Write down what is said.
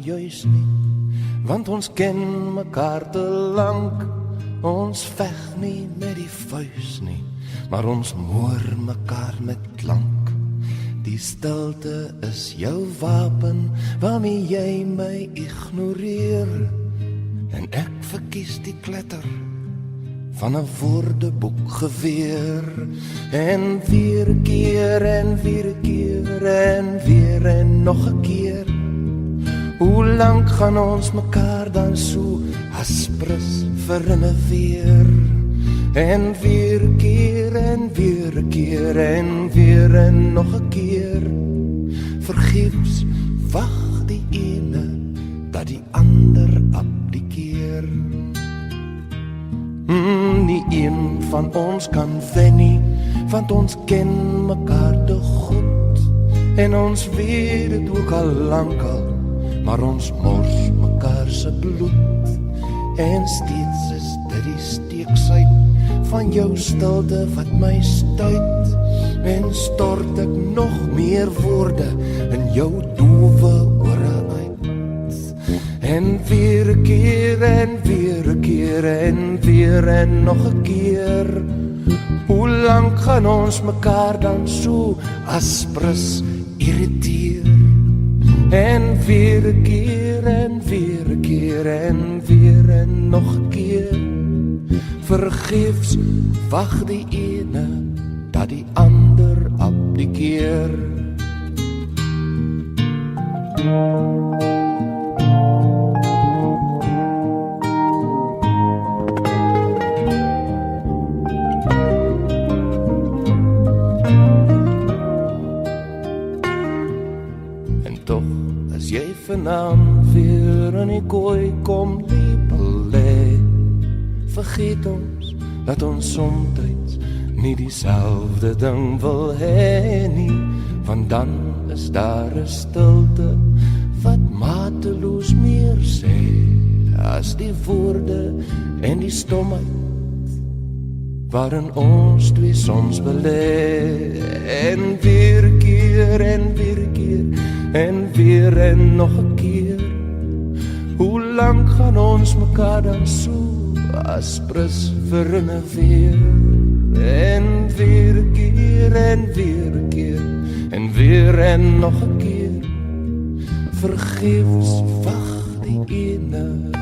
juis nie, want ons ken mekaar te lank. Ons veg nie met die vuis nie, maar ons moor mekaar met klank. Die stilte is jou wapen, waarmee jy my ignoreer. En ek verkies die kletter van 'n woordeboek geweer. En weer 'n keer, en weer 'n keer, en weer en nog 'n keer. Hoe lank gaan ons mekaar dan so aspres verinneweer? En weer 'n keer, en weer 'n keer, en weer en nog 'n keer. Vergeefs wag die ene dat die ander abdikeer. Nie een van ons kan wen nie, want ons ken mekaar te goed. En ons weet het ook al lang al, maar ons mors mekaar se bloed. En steeds is dit die steeksuit van jou stilte wat my stuit. En stort ek nog meer woorde in jou doewe ore uit. En weer 'n keer, en weer 'n keer, en weer en nog 'n keer. Hoe lank gaan ons mekaar dan so aspres irriteer? En weer 'n keer, en weer 'n keer, en weer en nog 'n keer. Vergeefs wag die ene dat die ander abdikeer. En toch, as jy vanaand weer in die kooi kom lepel, vergeet ons dat ons somtyds nie dieselfde ding wil hê nie, want dan is daar 'n stilte wat mateloos meer sê as die woorde en die stomheid waarin ons twee soms belê. En weer 'n keer, en weer 'n keer, en weer en nog 'n keer. Hoe lank gaan ons mekaar dan so aspres verinneweer? En weer 'n keer, en weer 'n keer, en weer en nog 'n keer. Vergeefs wag die ene